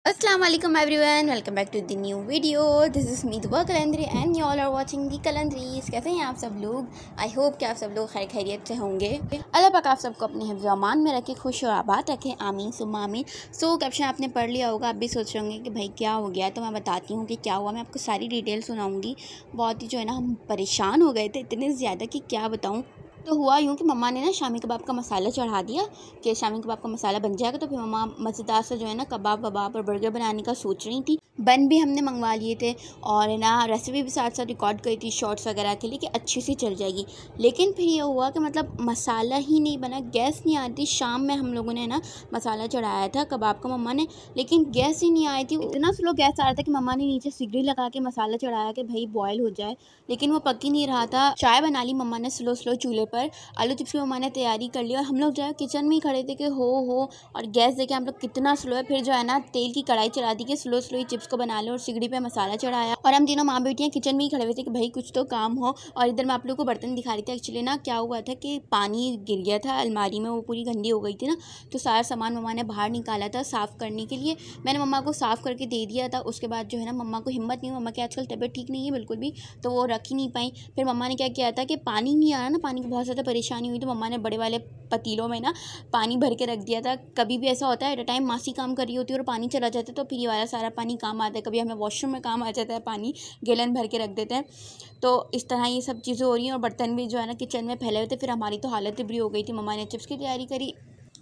Assalamu alaikum everyone, welcome back to the new video. This is me Duba Kalandri and you all are watching the Kalandris. कैसे हैं आप सब लोग? I hope कि आप सब लोग खैर खैरियत से होंगे। अल्लाह पाक आप सबको अपने हिफ्ज़ व अमान में रखे, खुश और आबाद रखें, आमीन सुम्मा आमीन। सो कैप्शन आपने पढ़ लिया होगा, आप भी सोच रहे होंगे कि भाई क्या हो गया, तो मैं बताती हूँ कि क्या हुआ। मैं आपको सारी डिटेल सुनाऊँगी। बहुत ही जो है ना हम परेशान हो गए थे इतने ज़्यादा कि क्या बताऊँ। तो हुआ यूँ कि मम्मा ने ना शामी कबाब का मसाला चढ़ा दिया कि शामी कबाब का मसाला बन जाएगा। तो फिर मम्मा मज़ेदार से जो है ना कबाब वबाब और बर्गर बनाने का सोच रही थी। बन भी हमने मंगवा लिए थे और ना रेसिपी भी साथ साथ रिकॉर्ड करी थी शॉर्ट्स वगैरह के लिए कि अच्छी सी चल जाएगी। लेकिन फिर ये हुआ कि मतलब मसाला ही नहीं बना, गैस नहीं आती। शाम में हम लोगों ने ना मसाला चढ़ाया था कबाब का मम्मा ने, लेकिन गैस ही नहीं आई थी। इतना स्लो गैस आ रहा था कि मम्मा ने नीचे सिगड़ी लगा के मसाला चढ़ाया कि भाई बॉयल हो जाए, लेकिन वो पक ही नहीं रहा था। चाय बना ली मम्मा ने स्लो चूल्हे पर, आलू चिप्स की मम्मा ने तैयारी कर ली और हम लोग जो है किचन में ही खड़े थे कि हो और गैस देखे हम लोग कितना स्लो है। फिर जो है ना तेल की कढ़ाई चढ़ा दी कि स्लो ही चिप्स को बना लो और सिगड़ी पे मसाला चढ़ाया और हम तीनों माँ बेटियाँ किचन में ही खड़े हुए थे कि भाई कुछ तो काम हो। और इधर मैं आप लोगों को बर्तन दिखा रही थी। एक्चुअली ना क्या हुआ था कि पानी गिर गया था अलमारी में, वो पूरी गंदी हो गई थी ना, तो सारा सामान मम्मा ने बाहर निकाला था साफ़ करने के लिए। मैंने मम्मा को साफ़ करके दे दिया था। उसके बाद जो है ना मम्मा को हिम्मत नहीं हुई, मम्मा की आजकल तबीयत ठीक नहीं है बिल्कुल भी, तो वो रख ही नहीं पाई। फिर मम्मा ने क्या किया था कि पानी नहीं आ रहा ना, पानी की बहुत ज़्यादा परेशानी हुई, तो मम्मा ने बड़े वाले पतीलों में ना पानी भर के रख दिया था। कभी भी ऐसा होता है एट अ टाइम मासी काम कर रही होती है और पानी चला जाता है, तो फिर ये वाला सारा पानी काम आता है। कभी हमें वॉशरूम में काम आ जाता है, पानी गैलन भर के रख देते हैं। तो इस तरह ये सब चीज़ें हो रही हैं और बर्तन भी जो है ना किचन में फैले हुए थे। फिर हमारी तो हालत बुरी हो गई थी। मम्मा ने चिप्स की तैयारी करी,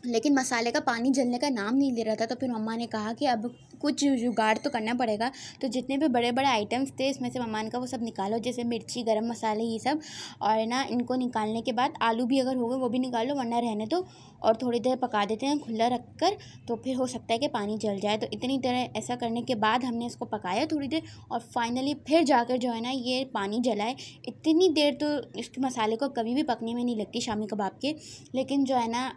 लेकिन मसाले का पानी जलने का नाम नहीं ले रहा था। तो फिर मम्मा ने कहा कि अब कुछ जुगाड़ तो करना पड़ेगा। तो जितने भी बड़े बड़े आइटम्स थे इसमें से मम्मा ने कहा वो सब निकालो, जैसे मिर्ची, गरम मसाले, ये सब। और ना इनको निकालने के बाद आलू भी अगर हो गए वो भी निकालो, वरना रहने दो और थोड़ी देर पका देते हैं खुला रख कर, तो फिर हो सकता है कि पानी जल जाए। तो इतनी तरह ऐसा करने के बाद हमने इसको पकाया थोड़ी देर और फाइनली फिर जाकर जो है ना ये पानी जलाए। इतनी देर तो इसके मसाले को कभी भी पकने में नहीं लगती शामी कबाब के, लेकिन जो है ना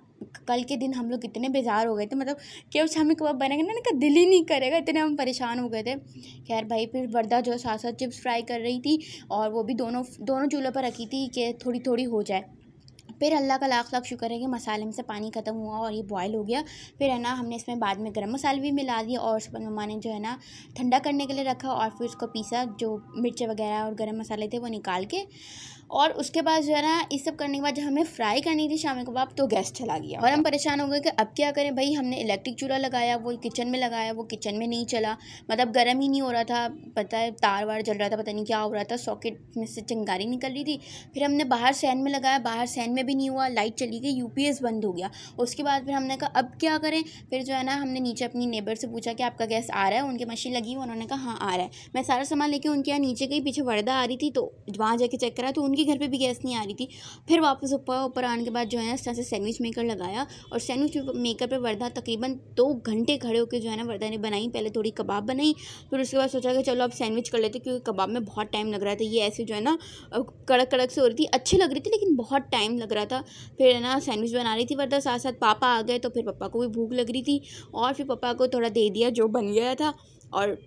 कल के दिन हम लोग इतने बेजार हो गए थे, मतलब कि अब शामी कबाब बनेगा ना का दिल ही नहीं करेगा, इतने हम परेशान हो गए थे। खैर भाई फिर वर्दा जो साथ साथ चिप्स फ्राई कर रही थी और वो भी दोनों चूल्हों पर रखी थी कि थोड़ी थोड़ी हो जाए। फिर अल्लाह का लाख लाख शुक्र है कि मसाले में से पानी ख़त्म हुआ और ये बॉयल हो गया। फिर है ना हमने इसमें बाद में गरम मसाले भी मिला दिए और उसके बाद मम्मा ने जो है ना ठंडा करने के लिए रखा और फिर उसको पीसा, जो मिर्च वगैरह और गरम मसाले थे वो निकाल के। और उसके बाद जो है ना इस सब करने के बाद जब हमें फ्राई करनी थी शामी कबाब, तो गैस चला गया और हम परेशान हो गए कि अब क्या करें। भाई हमने इलेक्ट्रिक चूल्हा लगाया, वो किचन में लगाया, वो किचन में नहीं चला, मतलब गर्म ही नहीं हो रहा था। पता है तार वार जल रहा था, पता नहीं क्या हो रहा था, सॉकेट में से चिंगारी निकल रही थी। फिर हमने बाहर सैन में लगाया, बाहर सैन में भी नहीं हुआ, लाइट चली गई, यूपीएस बंद हो गया। उसके बाद फिर हमने कहा अब क्या करें। फिर जो है ना हमने नीचे अपनी नेबर से पूछा कि आपका गैस आ रहा है, उनकी मशीन लगी, उन्होंने कहा हाँ आ रहा है। मैं सारा सामान लेके उनके यहाँ नीचे गई, पीछे वर्दा आ रही थी तो वहाँ जाके चेक करा तो उनके घर पे भी गैस नहीं आ रही थी। फिर वापस ऊपर आने के बाद जो है ना इस तरह से सैंडविच मेकर लगाया और सैंडविच मेकर पे वर्दा तकरीबन 2 घंटे खड़े होकर जो है ना वर्दा ने बनाई। पहले थोड़ी कबाब बनाई, फिर उसके बाद सोचा कि चलो अब सैंडविच कर लेते, क्योंकि कबाब में बहुत टाइम लग रहा था। ये ऐसे जो है ना कड़क से हो रही थी, अच्छी लग रही थी लेकिन बहुत टाइम लग रहा था। फिर है ना सैंडविच बना रही थी वर्दा, साथ साथ पापा आ गए तो फिर पापा को भी भूख लग रही थी और फिर पापा को थोड़ा दे दिया जो बन गया था। और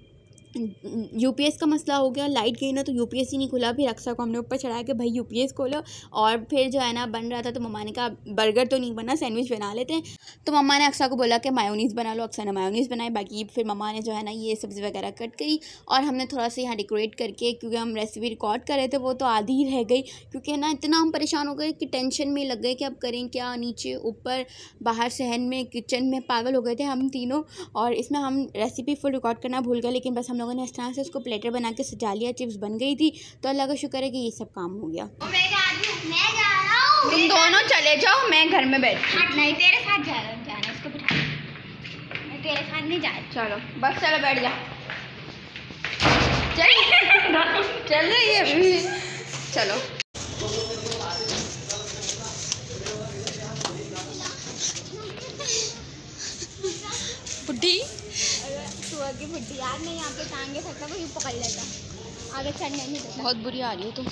यूपीएस का मसला हो गया, लाइट गई ना तो यूपीएस ही नहीं खुला। फिर अक्सा को हमने ऊपर चढ़ाया कि भाई यूपीएस खोलो। और फिर जो है ना बन रहा था तो मम्मा ने कहा बर्गर तो नहीं बना, सैंडविच बना लेते हैं। तो मम्मा ने अक्सा को बोला कि मायोनीज़ बना लो, अक्सा ने मायोनीज़ बनाई। बाकी फिर मम्मा ने जो है ना ये सब्ज़ी वगैरह कट करी और हमने थोड़ा सा यहाँ डेकोरेट करके, क्योंकि हम रेसिपी रिकॉर्ड कर रहे थे वो तो आधी ही रह गई, क्योंकि ना इतना हम परेशान हो गए कि टेंशन में लग गए कि अब करें क्या, नीचे ऊपर बाहर सहन में किचन में पागल हो गए थे हम तीनों। और इसमें हम रेसिपी फुल रिकॉर्ड करना भूल गए, लेकिन बस हम लोगों ने इस तरह से उसको प्लेटर बना के सजा लिया, चिप्स बन गई थी। तो अल्लाह का शुक्र है कि ये सब काम हो गया। मैं जा रहा हूँ। तुम दोनों चले जाओ, मैं घर में बैठ। नहीं तेरे साथ जाना इसको बिठा, मैं तेरे साथ नहीं जा रही। चलो बस चलो बैठ जा, चल रही है अभी, चलो। बुड्ढी सुअर की बुड्ढी यार, नहीं यहाँ पे टांगे सकता, वो यूँ पकड़ लेता, आगे चढ़ने नहीं देता। बहुत बुरी आ रही हो तुम।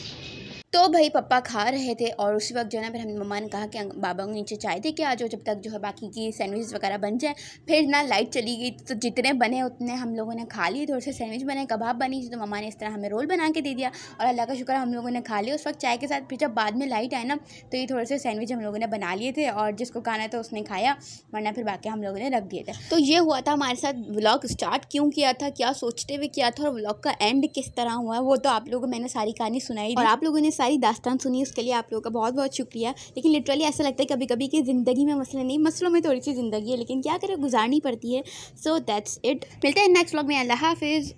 तो भाई पापा खा रहे थे और उसी वक्त जो है ना फिर हम मम्मा ने कहा कि बाबा को नीचे चाय दे के आ जाओ, जब तक जो है बाकी की सैंडविच वगैरह बन जाए। फिर ना लाइट चली गई तो जितने बने उतने हम लोगों ने खा लिए। थोड़े से सैंडविच बने, कबाब बनी थी, तो मम्मा ने इस तरह हमें रोल बना के दे दिया और अल्लाह का शुक्र हम लोगों ने खा लिया उस वक्त चाय के साथ। फिर जब बाद में लाइट आए ना तो ये थोड़े से सैंडविच हम लोगों ने बना लिए थे और जिसको खाना था उसने खाया, वरना फिर बाकी हम लोगों ने रख दिए थे। तो ये हुआ था हमारे साथ। व्लॉग स्टार्ट क्यों किया था, क्या सोचते हुए किया था और व्लॉग का एंड किस तरह हुआ है वो तो आप लोगों को मैंने सारी कहानी सुनाई और आप लोगों ने सारी दास्तान सुनी, उसके लिए आप लोगों का बहुत बहुत शुक्रिया। लेकिन लिटरली ऐसा लगता है कभी कभी कि ज़िंदगी में मसले नहीं, मसलों में थोड़ी सी ज़िंदगी है, लेकिन क्या करें, गुजारनी पड़ती है। So that's it. मिलते हैं नेक्स्ट व्लॉग में। अल्लाह हाफिज़।